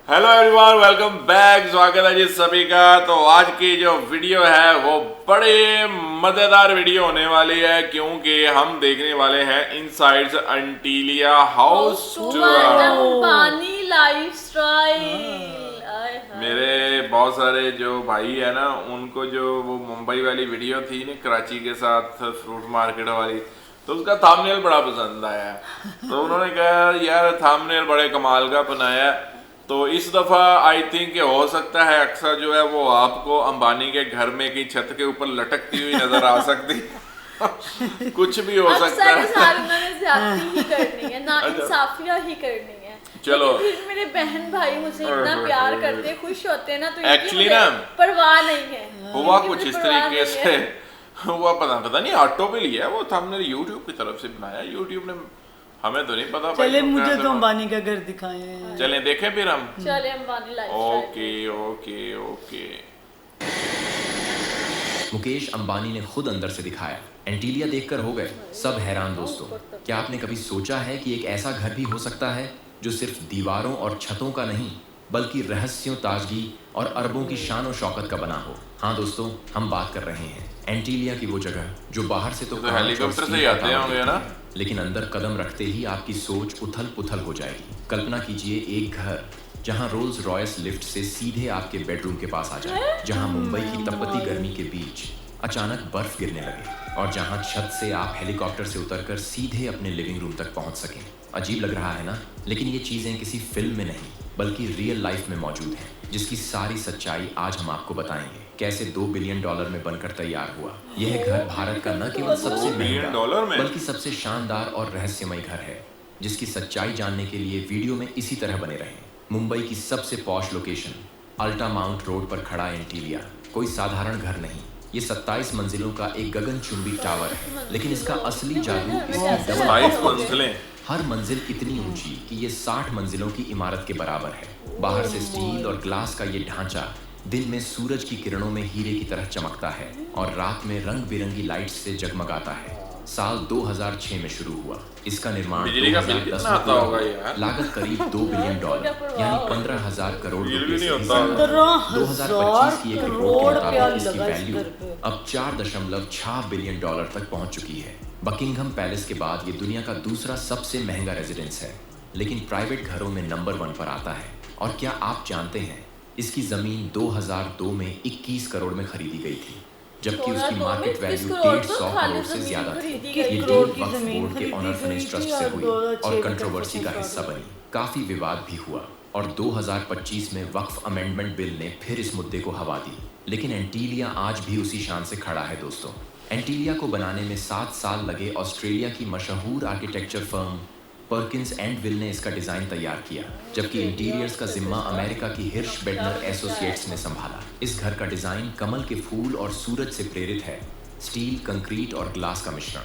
Hello everyone, welcome back. स्वागत है जी सभी का। तो आज की जो वीडियो है वो बड़े मजेदार वीडियो होने वाली है, क्योंकि हम देखने वाले हैं inside Antilia house tour. Ambani lifestyle. मेरे बहुत सारे जो भाई है ना, उनको जो वो मुंबई वाली वीडियो थी ना, कराची के साथ फ्रूट मार्केट वाली, तो उसका थंबनेल बड़ा पसंद आया। तो उन्होंने कहा यार थंबनेल बड़े कमाल का बनाया। तो इस दफ़ा आई थिंक हो सकता है अक्सर जो है वो आपको अंबानी के घर में की छत के ऊपर लटकती हुई नजर आ सकती कुछ भी हो सकता है। ज्यादती ही करनी है ना, इंसाफिया ही करनी है। चलो फिर मेरे बहन भाई मुझे इतना प्यार करते, खुश होते हैं ना, तो एक्चुअली ना परवाह नहीं है। हुआ कुछ इस तरीके से हुआ, पता नहीं ऑटो पे लिया वो था, हमने यूट्यूब की तरफ से बनाया। यूट्यूब ने हमें तो नहीं पता। चले मुझे तो अंबानी का घर दिखाएं। चलें देखें फिर हम। चले Ambani lifestyle. Okay okay okay. Mukesh Ambani ने खुद अंदर से दिखाया। एंटीलिया देखकर हो गए सब हैरान दोस्तों। क्या आपने कभी सोचा है कि एक ऐसा घर भी हो सकता है जो सिर्फ दीवारों और छतों का नहीं, बल्कि रहस्यों, ताजगी और अरबों की शान और शौकत का बना हो। हाँ दोस्तों, हम बात कर रहे हैं एंटीलिया की वो जगह जो बाहर से तो हेलीकॉप्टर से ही आते होंगे ना, लेकिन अंदर कदम रखते ही आपकी सोच उथल पुथल हो जाएगी। कल्पना कीजिए एक घर जहां रोल्स रॉयस लिफ्ट से सीधे आपके बेडरूम के पास आ जाए, जहां मुंबई की तपती गर्मी के बीच अचानक बर्फ गिरने लगे, और जहां छत से आप हेलीकॉप्टर से उतरकर सीधे अपने लिविंग रूम तक पहुंच सकें। अजीब लग रहा है ना, लेकिन ये चीजें किसी फिल्म में नहीं बल्कि रियल लाइफ में मौजूद हैं, जिसकी सारी सच्चाई आज हम आपको बताएंगे। कैसे $2 बिलियन में बनकर तैयार हुआ यह घर भारत का न केवल सबसे महंगा बल्कि सबसे शानदार और रहस्यमय घर है, जिसकी सच्चाई जानने के लिए वीडियो में इसी तरह बने रहें। मुंबई की सबसे पॉश लोकेशन अल्टा माउंट रोड पर खड़ा एंटीलिया कोई साधारण घर नहीं। ये 27 मंजिलों का एक गगनचुंबी टावर है, लेकिन इसका असली जादू इसकी डबल हर मंजिल इतनी ऊंची कि ये 60 मंजिलों की इमारत के बराबर है। बाहर से स्टील और ग्लास का ये ढांचा दिन में सूरज की किरणों में हीरे की तरह चमकता है और रात में रंग बिरंगी लाइट्स से जगमगाता है। साल 2006 में शुरू हुआ इसका निर्माण। 2010 में पूरा हुआ। लागत करीब $2 बिलियन यानी 15,000 करोड़ रुपए से 2025 की एक रिपोर्ट के मुताबिक इसकी वैल्यू अब $4.6 बिलियन तक पहुंच चुकी है। बकिंघम पैलेस के बाद ये दुनिया का दूसरा सबसे महंगा रेजिडेंस है, लेकिन प्राइवेट घरों में नंबर 1 पर आता है। और क्या आप जानते हैं इसकी जमीन 2002 में 21 करोड़ में खरीदी गई थी, जबकि उसकी मार्केट वैल्यू 150 करोड़ से ज्यादा थी। ये डील वक्फ बोर्ड के ऑनर फनेस ट्रस्ट से हुई और कंट्रोवर्सी का हिस्सा बनी। काफी विवाद भी हुआ और 2025 में वक्फ अमेंडमेंट बिल ने फिर इस मुद्दे को हवा दी, लेकिन एंटीलिया आज भी उसी शान से खड़ा है दोस्तों। एंटीलिया को बनाने में 7 साल लगे। ऑस्ट्रेलिया की मशहूर architecture firm Perkins and will ने इसका डिजाइन तैयार किया, जबकि इंटीरियर्स का जिम्मा अमेरिका की हिर्श बेडनर एसोसिएट्स ने संभाला। इस घर का डिजाइन कमल के फूल और सूरज से प्रेरित है। स्टील, कंक्रीट और ग्लास का मिश्रण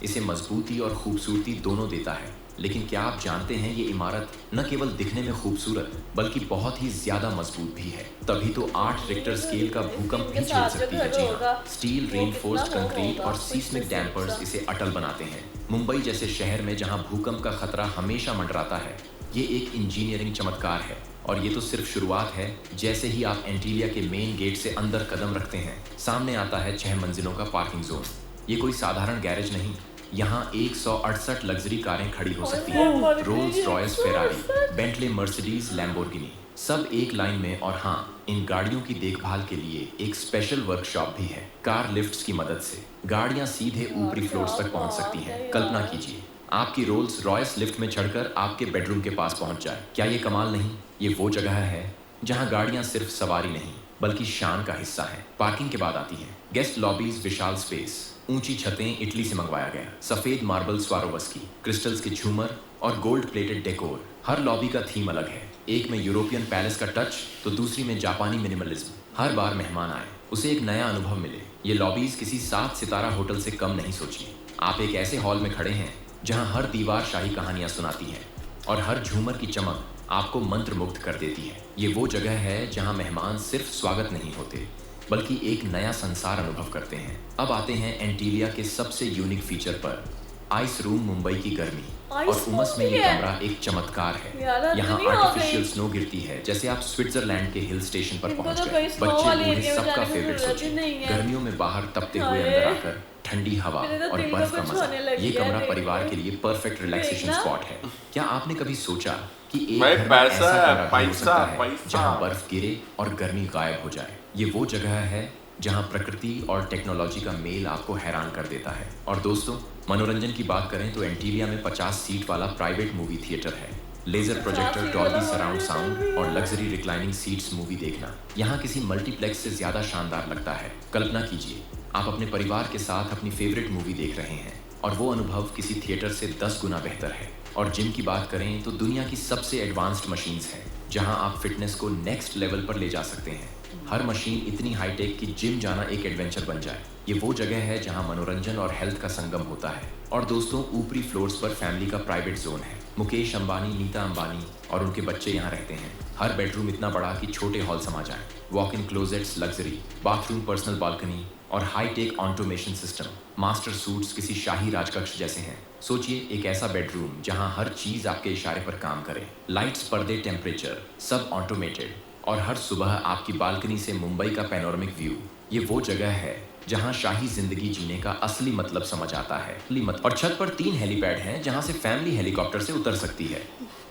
इसे मजबूती और खूबसूरती दोनों देता है। लेकिन क्या आप जानते हैं ये इमारत न केवल दिखने में खूबसूरत बल्कि बहुत ही ज्यादा मजबूत भी है। तभी तो 8 रिक्टर स्केल का भूकंप भी झेल सकती है। जी हाँ, स्टील, रेनफोर्स्ड कंक्रीट और सीस्मिक डैम्पर्स इसे अटल बनाते हैं। मुंबई जैसे शहर में जहां भूकंप का खतरा हमेशा मंडराता है, ये एक इंजीनियरिंग चमत्कार है। और ये तो सिर्फ शुरुआत है। जैसे ही आप एंटीलिया के मेन गेट से अंदर कदम रखते हैं, सामने आता है 6 मंजिलों का पार्किंग जोन। ये कोई साधारण गैरेज नहीं, यहाँ 168 लग्जरी कारें खड़ी हो सकती हैं। Rolls Royce, Ferrari, Bentley, Mercedes, Lamborghini, सब एक लाइन में। और हाँ, इन गाड़ियों की देखभाल के लिए एक स्पेशल वर्कशॉप भी है। कार लिफ्ट्स की मदद से गाड़ियाँ सीधे ऊपरी फ्लोर्स तक पहुँच सकती हैं। कल्पना कीजिए आपकी रोल्स रॉयस लिफ्ट में चढ़कर आपके बेडरूम के पास पहुँच जाए। क्या ये कमाल नहीं? ये वो जगह है जहाँ गाड़ियाँ सिर्फ सवारी नहीं बल्कि शान का हिस्सा है। पार्किंग के बाद आती हैं गेस्ट लॉबीज, विशाल स्पेस, ऊंची छतें इटली से मंगवाया गया, सफेद मार्बल स्वारोवस्की, क्रिस्टल्स के झूमर और गोल्ड प्लेटेड डेकोर। हर लॉबी का थीम अलग है, एक में यूरोपियन पैलेस का टच तो दूसरी में जापानी मिनिमलिज्म। हर बार मेहमान आए उसे एक नया अनुभव मिले। ये लॉबीज किसी 7 सितारा होटल से कम नहीं सोचिए। आप एक ऐसे हॉल में खड़े हैं जहां हर दीवार शाही कहानियां सुनाती है और हर झूमर की चमक आपको मंत्रमुग्ध कर देती है। ये वो जगह है जहां मेहमान सिर्फ स्वागत नहीं होते बल्कि एक नया संसार अनुभव करते हैं। अब आते हैं एंटीलिया के सबसे यूनिक फीचर पर, आइस रूम मुंबई की गर्मी आइस और उमस में रूम ये भी है। कमरा एक चमत्कार है। यार, यहाँ इतनी हो आर्टिफिशियल गई। स्नो गिरती है जैसे आप स्विट्जरलैंड के हिल स्टेशन पर इनको पहुंच तो गए। कहीं snow बच्चे वाले बूढ़े area में सबका जाने की फेवरेट जरूरत ही सोचिए। नहीं है। गर्मियों में बाहर तपते हुए हाय। अंदर आकर ठंडी हवा मेरे तो और दिल को बर्फ का कुछ मजा। होने लगी ये है कमरा देख परिवार के। के लिए परफेक्ट रिलैक्सेशन देखना। स्पॉट है। क्या आपने कभी सोचा कि एक भाई घर में पैसा ऐसा है, कमरा भी हो पैसा, सकता है पैसा। जहाँ बर्फ गिरे और गर्मी गायब हो जाए? ये वो जगह है जहाँ प्रकृति और टेक्नोलॉजी का मेल आपको हैरान कर देता है। और दोस्तों, मनोरंजन की बात करें तो एंटीलिया में 50 सीट वाला प्राइवेट मूवी थिएटर है। लेजर प्रोजेक्टर, सीट डॉल्बी वाला सराउंड movie साउंड theater भी और है। लग्जरी रिक्लाइनिंग सीट्स मूवी देखना यहाँ किसी मल्टीप्लेक्स से ज्यादा शानदार लगता है। कल्पना कीजिए, आप अपने परिवार के साथ अपनी फेवरेट मूवी देख रहे हैं और वो अनुभव किसी थिएटर से 10 गुना बेहतर है। और जिम की बात करें तो दुनिया की सबसे एडवांस्ड मशीन्स हैं जहां आप फिटनेस को नेक्स्ट लेवल पर ले जा सकते हैं। हर मशीन इतनी हाईटेक कि जिम जाना एक एडवेंचर बन जाए। ये वो जगह है जहां मनोरंजन और हेल्थ का संगम होता है। और दोस्तों, ऊपरी फ्लोर्स पर फैमिली का प्राइवेट जोन है। मुकेश अंबानी, नीता अंबानी और उनके बच्चे यहाँ रहते हैं। हर बेडरूम इतना बड़ा कि छोटे हॉल समा जाए। Walk in closets, luxury bathroom, personal balcony और hi tech automation system. Master suites किसी शाही राजकक्ष जैसे हैं। सोचिए, एक ऐसा बेडरूम जहां हर चीज आपके इशारे पर काम करे। लाइट्स, पर्दे, टेम्परेचर सब ऑटोमेटेड और हर सुबह आपकी बालकनी से मुंबई का पैनोरामिक व्यू। ये वो जगह है जहां शाही जिंदगी जीने का असली मतलब समझ आता है। और छत पर 3 हेलीपैड हैं जहां से फैमिली हेलीकॉप्टर से उतर सकती है।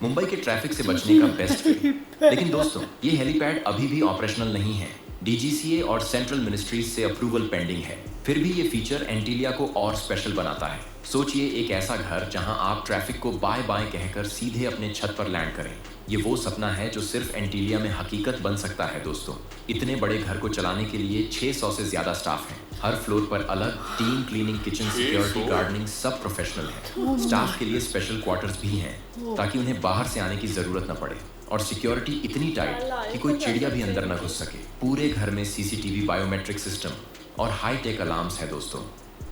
मुंबई के ट्रैफिक से बचने का बेस्ट वे। लेकिन दोस्तों, ये हेलीपैड अभी भी ऑपरेशनल नहीं है। डीजीसीए और सेंट्रल मिनिस्ट्रीज से अप्रूवल पेंडिंग है। फिर भी ये फीचर एंटीलिया को और स्पेशल बनाता है। सोचिए, एक ऐसा घर जहां आप ट्रैफिक को बाय बाय कहकर सीधे अपने छत पर लैंड करें। ये वो सपना है जो सिर्फ एंटीलिया में हकीकत बन सकता है। दोस्तों, इतने बड़े घर को चलाने के लिए 600 से ज्यादा स्टाफ हैं। हर फ्लोर पर अलग team, cleaning, kitchen, security, gardening सब प्रोफेशनल है। स्टाफ के लिए स्पेशल क्वार्टर्स भी हैं ताकि उन्हें बाहर से आने की जरूरत न पड़े। और सिक्योरिटी इतनी टाइट कि कोई चिड़िया भी अंदर न घुस सके। पूरे घर में सीसीटीवी, बायोमेट्रिक सिस्टम और हाई टेक अलार्म्स है। दोस्तों,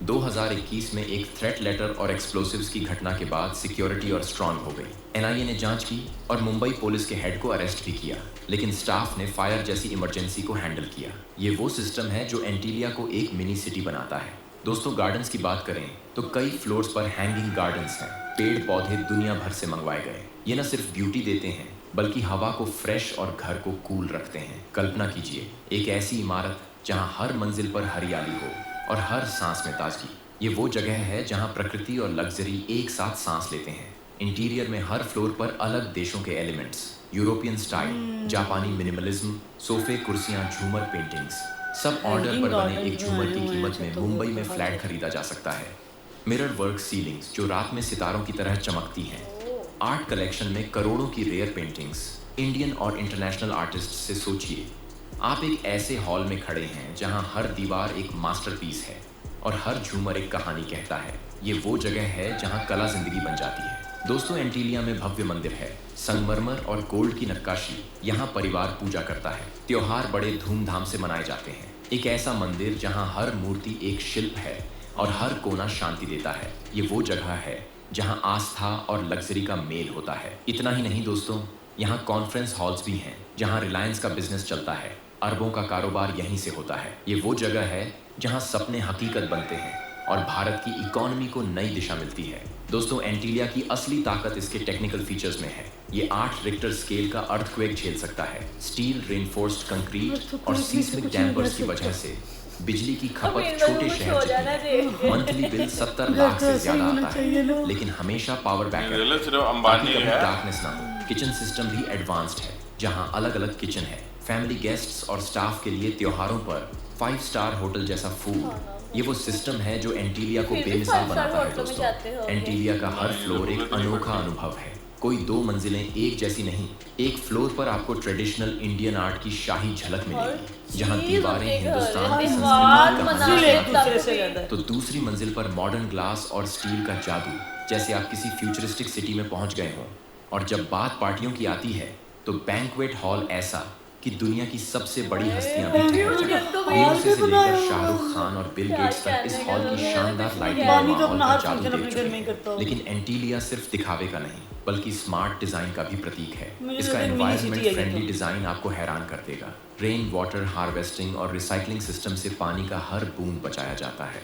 2021 में एक थ्रेट लेटर और एक्सप्लोसिव्स की घटना के बाद सिक्योरिटी और स्ट्रांग हो गई। एनआईए ने जांच की और मुंबई पुलिस के हेड को अरेस्ट भी किया, लेकिन स्टाफ ने फायर जैसी इमरजेंसी को हैंडल किया। ये वो सिस्टम है जो एंटीलिया को एक मिनी सिटी बनाता है। दोस्तों, गार्डन्स की बात करें तो कई फ्लोर्स पर हैंगिंग गार्डन्स हैं। पेड़ पौधे दुनिया भर से मंगवाए गए। ये न सिर्फ ब्यूटी देते हैं बल्कि हवा को फ्रेश और घर को कूल रखते हैं। कल्पना कीजिए, एक ऐसी इमारत जहां हर मंजिल पर हरियाली हो और हर सांस में ताजगी। ये वो जगह है जहां प्रकृति और लग्जरी एक साथ सांस लेते हैं। इंटीरियर में हर फ्लोर पर अलग देशों के एलिमेंट्स, यूरोपियन स्टाइल, जापानी मिनिमलिज्म, सोफे, कुर्सियां, झूमर, पेंटिंग्स सब ऑर्डर पर बने एक झूमर की कीमत में मुंबई में फ्लैट खरीदा जा सकता है। मिरर वर्क सीलिंग्स जो रात में सितारों की तरह चमकती हैं। आर्ट कलेक्शन में करोड़ों की रेयर पेंटिंग्स। इंडियन और इंटरनेशनल आर्टिस्ट से सोचिए, आप एक ऐसे हॉल में खड़े हैं जहां हर दीवार एक मास्टरपीस है और हर झूमर एक कहानी कहता है। ये वो जगह है जहां कला जिंदगी बन जाती है। दोस्तों, एंटीलिया में भव्य मंदिर है। संगमरमर और गोल्ड की नक्काशी। यहाँ परिवार पूजा करता है। त्योहार बड़े धूमधाम से मनाए जाते हैं। एक ऐसा मंदिर जहाँ हर मूर्ति एक शिल्प है और हर कोना शांति देता है। ये वो जगह है जहाँ आस्था और लग्जरी का मेल होता है। इतना ही नहीं दोस्तों, यहाँ कॉन्फ्रेंस हॉल्स भी हैं जहाँ रिलायंस का बिजनेस चलता है। अरबों का कारोबार यहीं से होता है। ये वो जगह है जहाँ सपने हकीकत बनते हैं और भारत की इकोनॉमी को नई दिशा मिलती है। दोस्तों, एंटीलिया की असली ताकत इसके टेक्निकल फीचर्स में है। ये 8 रिक्टर स्केल का अर्थक्वेक झेल सकता है। स्टील, रेनफोर्स्ड कंक्रीट और सीस्मिक डैम्पर्स की वजह से बिजली की खपत छोटे शहर जितनी। मंथली बिल 70 लाख से ज्यादा आता है, लेकिन हमेशा पावर बैकअप सिर्फ ताकि अंबानी कभी है। डार्कनेस ना हो। किचन सिस्टम भी एडवांस्ड है जहां अलग अलग किचन है। फैमिली, गेस्ट्स और स्टाफ के लिए त्योहारों पर 5 स्टार होटल जैसा फूड। ये वो सिस्टम है जो एंटीलिया को फिर भी बेमिसाल 5 स्टार बनाता है। होटल में जाते दोस्तों, होगे। एंटीलिया का हर फ्लोर एक अनोखा अनुभव है। कोई 2 मंजिलें एक जैसी नहीं। एक फ्लोर पर आपको ट्रेडिशनल इंडियन आर्ट की शाही झलक मिलेगी जहां दीवारें हिंदुस्तान की संस्कृति का मंजिल एक हंस दूसरे से ज्यादा है। तो दूसरी मंजिल पर मॉडर्न ग्लास और स्टील का जादू, जैसे आप किसी फ्यूचरिस्टिक सिटी में पहुंच गए हों। और जब बात पार्टियों की आती है तो बैंक्वेट हॉल ऐसा कि दुनिया की सबसे बड़ी हस्तियां भी ठहर जाएं। बीयोंसे से लेकर शाहरुख खान और बिल गेट्स तक इस हॉल की शानदार लाइटिंग और बानी तो माहौल अपना का हर जादू फंक्शन दे अपने चुके घर में ही करता हैं। हो। लेकिन एंटीलिया सिर्फ दिखावे का नहीं बल्कि स्मार्ट डिजाइन का भी प्रतीक है। मुझे इसका तो एक मिनी एनवायरनमेंट सिटी है ये फ्रेंडली तो। डिजाइन आपको हैरान कर देगा। रेन वाटर हार्वेस्टिंग और रिसाइकलिंग सिस्टम से पानी का हर बूंद बचाया जाता है।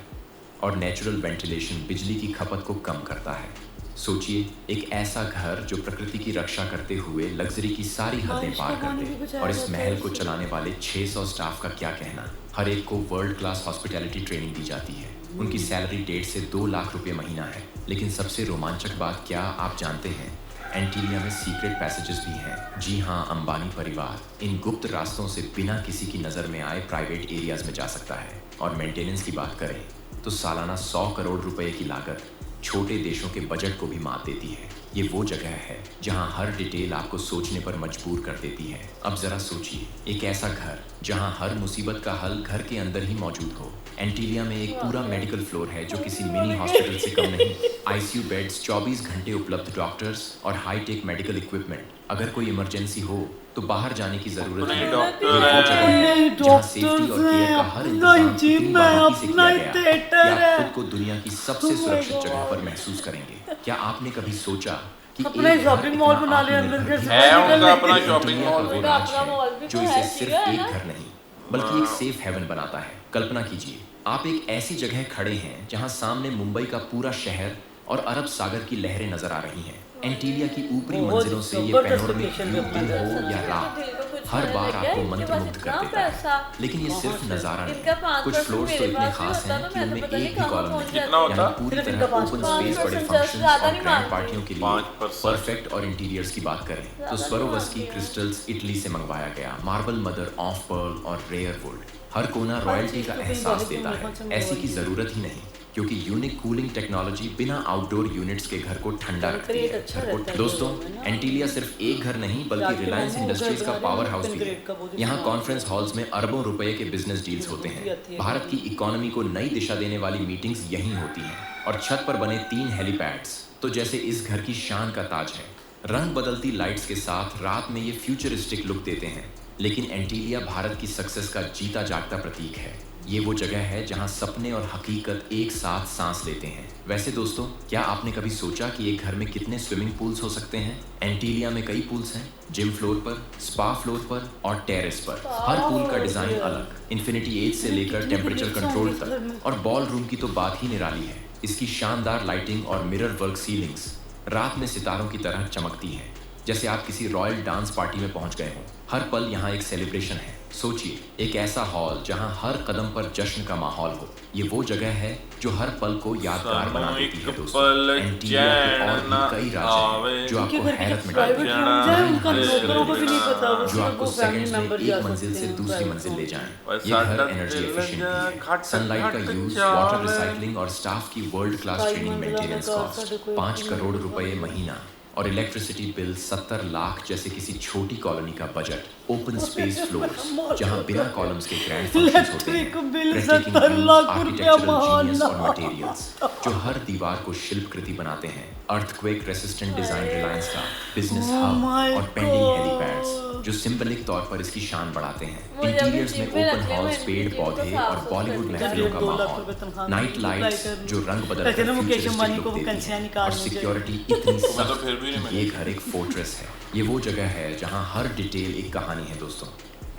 और नेचुरल वेंटिलेशन बिजली की खपत को कम करता है। सोचिए, एक ऐसा घर जो प्रकृति की रक्षा करते हुए लग्जरी की सारी हदें पार कर दे। और इस महल को चलाने वाले 600 स्टाफ का क्या कहना। हर एक को वर्ल्ड क्लास हॉस्पिटैलिटी ट्रेनिंग दी जाती है। उनकी सैलरी 1.5 से 2 लाख रुपए महीना है। लेकिन सबसे रोमांचक बात क्या आप जानते हैं? एंटीलिया में सीक्रेट पैसेजेस भी हैं। जी हाँ, अंबानी परिवार इन गुप्त रास्तों से बिना किसी की नज़र में आए प्राइवेट एरियाज में जा सकता है। और मेंटेनेंस की बात करें तो सालाना 100 करोड़ रुपए की लागत छोटे देशों के बजट को भी मात देती है। ये वो जगह है जहां हर डिटेल आपको सोचने पर मजबूर कर देती है। अब जरा सोचिए, एक ऐसा घर जहां हर मुसीबत का हल घर के अंदर ही मौजूद हो। एंटीलिया में एक पूरा मेडिकल फ्लोर है जो किसी मिनी हॉस्पिटल से कम नहीं। आईसीयू बेड्स, 24 घंटे उपलब्ध डॉक्टर्स और हाईटेक मेडिकल इक्विपमेंट। अगर कोई इमरजेंसी हो तो बाहर जाने की जरूरत नहीं। डॉक्टर ये वो जगह है जहाँ सेफ्टी और केयर का हर इंतजाम इतनी बारीकी से किया गया है कि आप खुद को दुनिया की सबसे सुरक्षित जगह पर महसूस करेंगे। क्या आपने कभी सोचा कि अपना एक शॉपिंग घर मॉल इतना बना लिया आत्मनिर्भर अंदर भी के है, साथ उनका अपना निकलने शॉपिंग दुनिया का मॉल वो उनका राज अपना मॉल है भी जो तो इसे है, सिर्फ है एक ना? घर नहीं बल्कि एक सेफ हेवन बनाता है। कल्पना कीजिए, आप एक ऐसी जगह खड़े हैं जहां सामने मुंबई का पूरा शहर और अरब सागर की लहरें नजर आ रही हैं। एंटीलिया की ऊपरी बहुत मंजिलों से ये जबरदस्त पैनोरमिक लोकेशन व्यू पे दिन अपना हो या रात, दिल को कुछ हर होने बार लग गया, आपको इनके मंत्रमुग्ध पास कर इतना देता है। पैसा। लेकिन ये सिर्फ नजारा इनका नहीं, 5% कुछ फ्लोर्स तो मेरे इतने पास भी खास होता हैं तो कि मैं तो उनमें पता नहीं एक भी कहाँ कॉलम पहुंच नहीं। कितना होता? यानी पूरी सिर्फ तरह इनका ओपन 5% स्पेस, बड़े 5% फंक्शंस ज्यादा और नहीं ग्रैंड मानती। पार्टियों के लिए 5% परफेक्ट। और इंटीरियर्स की बात करें तो नहीं स्वरोवस्की मानती है। क्रिस्टल्स इटली से मंगवाया गया, मार्बल मदर ऑफ पर्ल और रेयर वुड। हर कोना रॉयल्टी का चीज़ तो कहीं एहसास बाहर की देता मुल्कों से है। ऐसी की मंगवाई है। जरूरत ही नहीं, क्योंकि यूनिक कूलिंग टेक्नोलॉजी बिना आउटडोर यूनिट्स के घर को ठंडा रखती रेट है। अच्छा रहता है दोस्तों, लोगों में ना। एंटीलिया सिर्फ एक घर नहीं बल्कि रात के रिलायंस मोमो इंडस्ट्रीज का घर पावर बना हाउस रहे भी हैं, है। ग्रेड का वो जो यहाँ सामान कॉन्फ्रेंस हॉल्स में अरबों रुपए के बिजनेस डील्स होते हैं। भारत की इकोनॉमी को नई दिशा देने वाली मीटिंग्स यहीं होती हैं। और छत पर बने 3 हेलीपैड्स तो जैसे इस घर की शान का ताज है। रंग बदलती लाइट्स के साथ रात में ये फ्यूचरिस्टिक लुक देते हैं। लेकिन एंटीलिया भारत की सक्सेस का जीता जागता प्रतीक है। ये वो जगह है जहां सपने और हकीकत एक साथ सांस लेते हैं। वैसे दोस्तों, क्या आपने कभी सोचा कि एक घर में कितने स्विमिंग पूल्स हो सकते हैं? एंटीलिया में कई पूल्स हैं, जिम फ्लोर पर, स्पा फ्लोर पर और टेरेस पर। हर पूल का डिजाइन अलग, इन्फिनिटी एज से लेकर टेम्परेचर कंट्रोल तक। और बॉल रूम की तो बात ही निराली है। इसकी शानदार लाइटिंग और मिरर वर्क सीलिंग्स रात में सितारों की तरह चमकती हैं, जैसे आप किसी रॉयल डांस पार्टी में पहुंच गए हों। हर पल यहाँ एक सेलिब्रेशन है। सोचिए, एक ऐसा हॉल जहाँ हर कदम पर जश्न का माहौल हो। ये वो जगह है जो हर पल को यादगार बना देती है दोस्तों। एंटीलिया के और भी कई राज्य हैं जो आपको हैरत में डाल प्राइवेट देंगे। रूम है, उनका नौकरों को भी नहीं पता, वो जो सिर्फ आपको वो फैमिली सेकंड्स में मेंबर एक जा मंजिल से सकते हैं दूसरी प्राइवेट मंजिल ले रूम। जाएं। ये घर एनर्जी एफिशिएंट भी है। सनलाइट का यूज, वाटर रिसाइकलिंग और स्टाफ की world class training, maintenance cost 5 crore रुपए महीना और इलेक्ट्रिसिटी बिल 70 लाख जैसे किसी छोटी कॉलोनी का बजट। ओपन स्पेस फ्लोर्स जहां बिना कॉलम्स के ग्रैंड फंक्शंस होते हैं। Electric bill Breathtaking 70 views, lakh रुपया architectural genius और महीना। मटेरियल्स जो हर दीवार को शिल्पकृति बनाते हैं। अर्थक्वेक रेसिस्टेंट डिजाइन रिलायंस का, बिजनेस Oh हब my और पेंडिंग God. हेलीपैड्स जो सिंबलिक तौर पर इसकी शान बढ़ाते हैं। मुझे इंटीरियर्स अपनी में जीप में ओपन रख ले, हॉल्स, मैं पेड़ जीप को पौधे साफ और सुथरा बॉलीवुड करके महफिलों का 2 लाख माहौल। रुपए तनख्वाह नाइट मिलती है, लाइट्स अप्लाई कर जो रंग बदल कहते हैं कर ना, मुकेश अंबानी फ्यूचरिस्टिक को लुक वो देती कंसियां हैं। निकाल और दी सिक्योरिटी इतनी तो सख्त फिर भी नहीं कि ये घर एक फोर्ट्रेस है। ये वो जगह है जहाँ हर डिटेल एक कहानी है दोस्तों।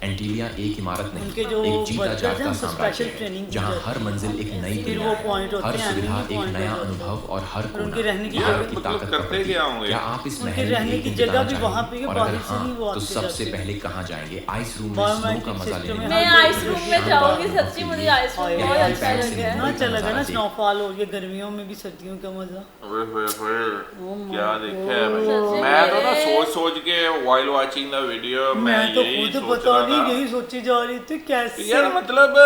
एंटीलिया एक इमारत नहीं, उनके जो एक जीता वर्कर्स हैं, जागता उनको साम्राज्य स्पेशल है ट्रेनिंग दी जहाँ जाती हर है। मंजिल एक नई फिर दुनिया वो है। पॉइंट होते हर हैं, सुविधा एनिमी एक पॉइंट नया होते हैं। अनुभव और हर और उनके कोना रहने की यार, जगह भारत की मतलब ताकत का करते प्रतीक। क्या होंगे? क्या आप इस उनके महल में रहने एक की दिन जगह बिताना भी वहाँ चाहेंगे? पे और बाहर अगर से नहीं वो हाँ, तो आते सबसे जाते। पहले कहाँ जाएंगे? आइस रूम में Environmental स्नो का मजा system लेने। में मैं हाँ, आइस रूम में जाऊंगी, सच्ची मुझे आइस रूम और बहुत ये अच्छा पैर से लगा ना है। अच्छा लगा ना, नजारा स्नोफॉल हो, ये गर्मियों में भी सर्दियों का मजा। ओए होए होए, my क्या देखा है भाई। सच्ची मैं तो ना मेरे- सोच के व्हाइल वाचिंग द वीडियो मैं तो यही खुद सोच पता रहा नहीं था यही सोची जा रही थी कैसे यार, मतलब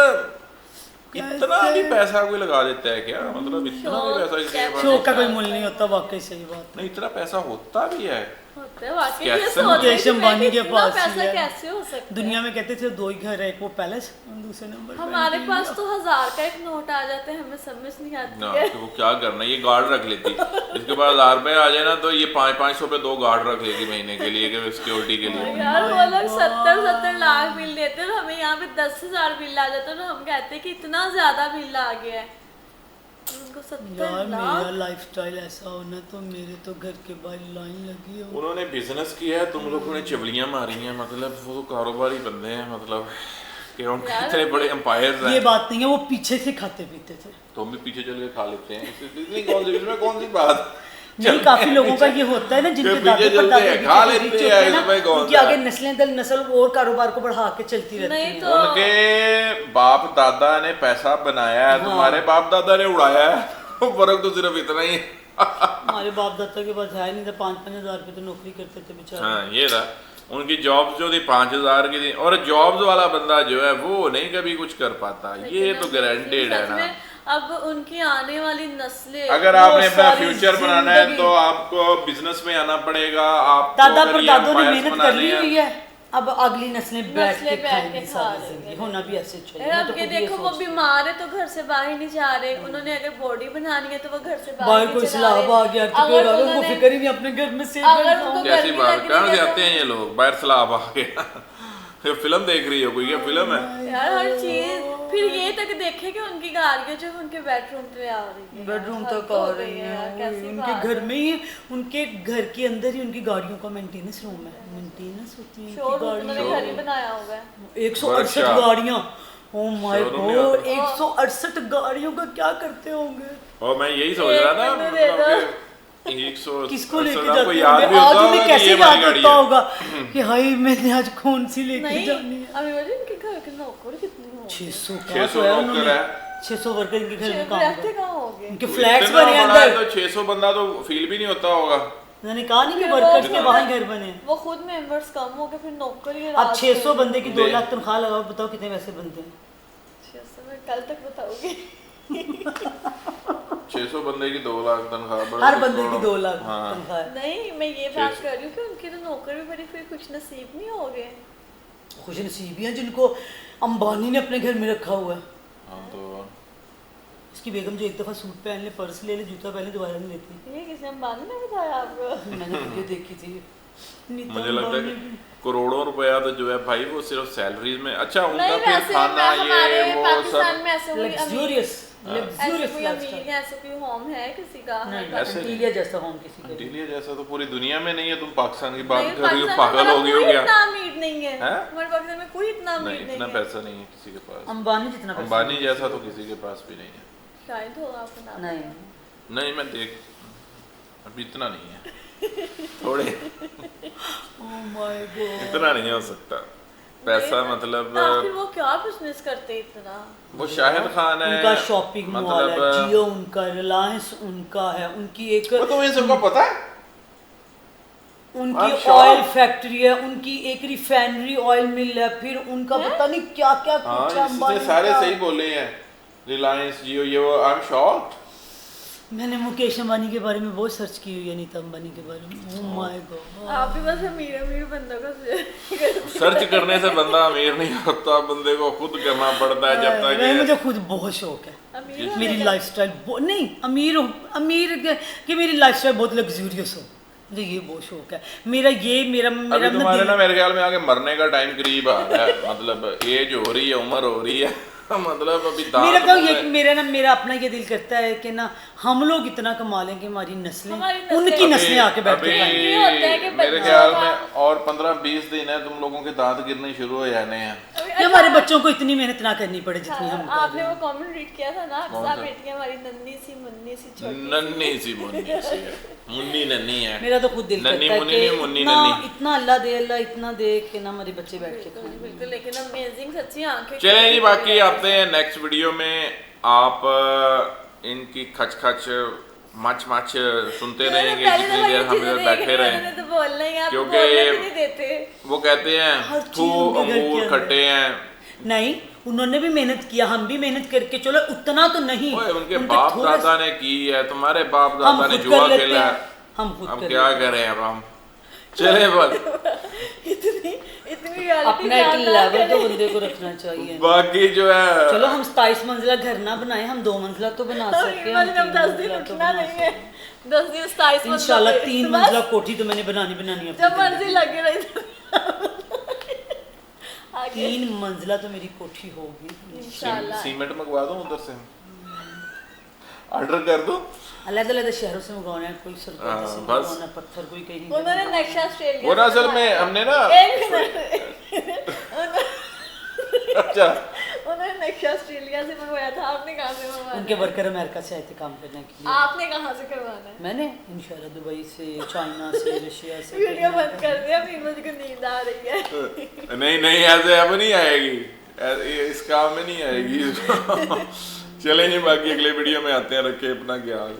इतना कैसे? भी पैसा कोई लगा देता है क्या? मतलब इतना भी पैसा इसके पास शौक का कोई मूल्य नहीं होता, वाकई सही बात। नहीं, इतना पैसा होता भी है। होते हैं वाकई। कैसे? ये सोच रही मुकेश थी मैं अंबानी कि के इतना पास ही पैसा है। कैसे हो सकता है? दुनिया में कहते थे 2 ही घर है, एक वो पैलेस और दूसरे नंबर पे हमारे इंटीरियर। पास तो 1000 का एक नोट आ जाते हैं, हमें समझ नहीं आती ना है। तो वो क्या करना, ये गार्ड रख लेती। इसके बाद 1000 रुपए आ जाए ना तो ये 500 पे 2 गार्ड रख लेगी महीने के लिए, कि सिक्योरिटी के लिए। यार वो लोग 70 लाख बिल देते हैं, हमें यहाँ पे 10,000 बिल आ जाता है, तो हम कहते हैं कि इतना ज्यादा बिल आ गया है। उनको 70 यार मेरा लाख। लाइफस्टाइल ऐसा होना तो मेरे तो घर के बाहर लाइन लगी हो। उन्होंने बिजनेस किया है, तुम लोगों ने चबलियां मारी हैं। मतलब वो तो कारोबारी बंदे हैं। मतलब कि उनके इतने बड़े एम्पायर्स ये हैं। बात नहीं है, वो पीछे से खाते पीते थे। तो हम भी पीछे चल के खा लेते हैं, इसमें कौन सी बात। नहीं, काफी लोगों का ये होता है ना, जिनके पीछे दादे चलते परदादे हैं, पीछे खा से लेते रिच हैं, होते हैं ना, इसमें कौन उनके सा आगे है। नस्लें दर नस्ल और कारोबार को बढ़ा के चलती रहती नहीं है। तो उनके बाप दादा ने पैसा बनाया है, तुम्हारे बाप दादा ने उड़ाया है, फर्क तो सिर्फ इतना ही है। हमारे बाप दादा के पास है नहीं था, 5-5 हजार रुपए तो नौकरी करते थे बेचारे। हाँ ये था, उनकी जॉब्स जो थी 5,000 की थी, और जॉब्स वाला बंदा जो है वो नहीं कभी कुछ कर पाता, ये तो गारंटेड है सच ना। में अब उनकी आने वाली नस्लें, अगर वो आपने अपना सारी फ्यूचर बनाना है जिंदगी- तो आपको बिजनेस में आना पड़ेगा, आपको दादा अगर ये परदादों ने empires मेहनत कर बनाने ली हैं- हुई है, अब अगली नस्लें बैठ के बैठ के खाएंगी खा सारी लेंगे। जिंदगी। होना भी ऐसे चाहिए। यार मैं अब तो ये खुद ये देखो वो सोचती हूँ। बीमार है तो घर से बाहर नहीं जा रहे, उन्होंने अगर बॉडी बनानी है तो वो घर से बाहर बाहर कोई नहीं चला सलाब आ गया तो अगर उनको उन्होंने- फिक्र ही नहीं, अपने घर में सेफ अगर बैठा उनको हूँ। कैसी गर्मी बात, लग कहाँ रही से है आते हैं ये लोग, बाहर सलाब आ गया। ये फिल्म देख रही हो कोई, ये फिल्म है। यार हर चीज, फिर ये तक देखे कि उनकी गाड़ियां जो उनके बेडरूम पे आ रही है, बेडरूम हद तक हो आ गई रही यार, है, कैसी उनके बात घर है। में ही, उनके घर के अंदर ही उनकी गाड़ियों का मेंटेनेंस रूम है। मेंटेनेंस होती है शोरूम उनकी उन्होंने घर ही बनाया होगा है। 168 वर्कशॉप। गाड़ियां। Oh my showroom he God, होता 168 गाड़ियों का क्या करते होंगे? और मैं यही सोच रहा था, एक दे दो। मतलब कि 100 किसको लेके आपको जाते याद होंगे? भी आज होता उन्हें होगा कि कैसे ये हमारी याद गाड़ी होता है। होगा कि हाय मैंने आज कौन सी लेके नहीं जानी है। अभी मुझे इनके घर के नौकर कितने होंगे? 600 600 नौकर है। 600 वर्कर इनके घर में छह काम रहते करते कहाँ होंगे? इनके फ्लैट्स इतना बने बड़ा है अंदर। तो 600 बंदा तो फील भी नहीं होता होगा। मैंने कहा नहीं कि फिर वर्कर्स वो के वहाँ ही घर बने। वो खुद मेंबर्स कम हो गए, फिर नौकर ही अब 600 बंदे की 2 दे। लाख तनख्वाह लगाओ, बताओ कितने पैसे बनते हैं? 600 में कल तक बताओगे। 600 बंदे की 2 लाख तनख्वाह, बड़ा हर कुछ बंदे की करो। 2 लाख हाँ। तनख्वाह है। नहीं मैं ये बात कर रही हूँ कि उनके तो नौकर भी बड़ी फिर कुछ नसीब नहीं हो गए। खुश नसीब हैं जिनको अंबानी ने अपने घर में रखा हुआ है। हाँ तो इसकी बेगम जो एक दफा सूट पहन ले, पर्स ले ले, जूता पहन ले, दोबारा नहीं लेती। ये किसने अंबानी ने बताया आपको? मैंने वीडियो देखी थी। नीता मुझे लगता है अंबानी कि करोड़ों रुपया तो जो है भाई वो सिर्फ सैलरीज में, अच्छा उनका नहीं फिर वैसे खाना हमारे ये वो पाकिस्तान सब में ऐसे कोई लग्जूरियस ऐसे लग्जूरियस कोई अमीर लाइफस्टाइल। है, ऐसे कोई होम है किसी का? नहीं, ऐसे नहीं। इंटीरियर जैसा होम किसी का नहीं। इंटीरियर जैसा तो पूरी दुनिया में नहीं है। तुम पाकिस्तान की बात नहीं, कर रही हो, पाकिस्तान में पागल हमारा हो गई हो कोई क्या? इतना अमीर नहीं है। हैं? हमारे पाकिस्तान में कोई इतना अमीर नहीं, नहीं इतना है। पैसा नहीं है किसी के पास। अंबानी जितना पैसा अंबानी जैसा तो किसी के पास भी नहीं है। शायद होगा आपको नाम। नहीं। नहीं मैं देख, अभी इतना नहीं है, थोड़े ओह माय गॉड। इतना नहीं हो सकता पैसा, मतलब आखिर वो क्या बिजनेस करते इतना? वो शाहिद खान है, उनका शॉपिंग मॉल है, मतलब जियो उनका, रिलायंस उनका है, उनकी एक वो तुम्हें सबको पता है। उनकी I'm sure. ऑयल फैक्ट्री है, उनकी एक रिफाइनरी ऑयल मिल है, फिर उनका पता नहीं क्या क्या हाँ कुछ है इसने अंबानी सारे का। सही बोले हैं, रिलायंस जियो ये वो। I am shocked. मैंने मुकेश अंबानी के बारे में बहुत सर्च की हुई है, नीता अंबानी के बारे में। Oh my God. आप भी बस अमीर अमीर बंदों का सर्च करने से बंदा अमीर नहीं होता, बंदे को खुद करना पड़ता है जब तक नहीं, ये- मुझे खुद बहुत शौक है। अमीर होने मेरी का। लाइफस्टाइल नहीं अमीर हूँ, अमीर कि मेरी लाइफस्टाइल बहुत लग्जूरियस हो, मुझे ये बहुत शौक है। मेरा अभी तुम्हारे ना मेरे ख्याल में आगे मरने का टाइम करीब आ रहा है, मतलब एज हो रही है, उम्र हो रही है, मतलब अभी दांत मेरा तो ये में- मेरा अपना ये दिल करता है कि ना हम लोग इतना कमा लें कि हमारी नस्लें हमारी नस्लें- उनकी नस्लें आके बैठ अभी के ये होता है कि मेरे बच्चों ख्याल का- में और 15-20 दिन है, तुम लोगों के दांत गिरने शुरू हो जाने हैं। कि हमारे बच्चों को इतनी मेहनत ना करनी पड़े जितनी हम कर आपने रहे वो कमेंट रीड किया था ना, कौन सब सा? बेटियां हमारी नन्ही सी मुन्नी सी छोटी नन्ही सी मुन्नी सी है, मुन्नी नन्ही है। हैं। मेरा तो खुद दिल नन्ही करता है मुन्नी नहीं, कि मुन्नी इतना नन्ही। इतना अल्लाह इतना दे कि ना हमारे बच्चे बैठ के खाएं। बिल्कुल, लेकिन अमेजिंग सच्ची आंखें चलें जी, बाकी आते हैं नेक्स्ट वीडियो में। आप इनकी खच खच मच मच सुनते रहेंगे जितनी देर हम इधर बैठे रहें, तो बोलना ही, आप क्योंकि बोलने भी नहीं देते। वो कहते हर हैं चीज़ थू उनके घर के अंगूर अंदर। खट्टे हैं। नहीं, उन्होंने भी मेहनत किया, हम भी मेहनत करके चलो उतना तो नहीं। ओए उनके बाप थोड़ा दादा ने की है, तुम्हारे बाप हम दादा ने खुद जुआ कर लेते खेला हैं, है, हम खुद हम कर क्या लेते हैं। करें अब हम। चले बस, इतनी reality अपना एक जानना लेवल तो करें। बंदे को रखना चाहिए। बाकी जो है चलो हम 27 मंजिला घर ना बनाए, हम 2 मंजिला तो बना सकते हैं, मतलब 10 दिन 3 उठना नहीं है, 10 दिन 27 इंशाल्लाह 3 बस मंजिला कोठी तो मैंने बनानी है। जब मर्जी लगे रही आगे 3 मंजिला तो मेरी कोठी होगी इंशाल्लाह। सीमेंट मंगवा दूं उधर से, ऑर्डर कर दूं। अलग-अलग शहरों से मंगवाना है, कोई सरकारी से हाँ, बस। मंगवाना, पत्थर कोई कहीं उन्होंने नक्शा ऑस्ट्रेलिया वो ना असल में हमने ना एक मिनट अच्छा उन्होंने नक्शा ऑस्ट्रेलिया से मंगवाया था, आपने कहाँ से मंगवाया? उनके वर्कर अमेरिका से आए थे काम करने के लिए। आपने कहाँ से करवाना है? मैंने इंशाल्लाह दुबई से, चाइना से, रशिया से। वीडियो बंद कर दिया, फिर मुझको नींद आ रही है। नहीं नहीं ऐसे अब नहीं आएगी, इस काम में नहीं आएगी। चलें जी, बाकी अगले वीडियो में आते हैं, रखे अपना ख्याल।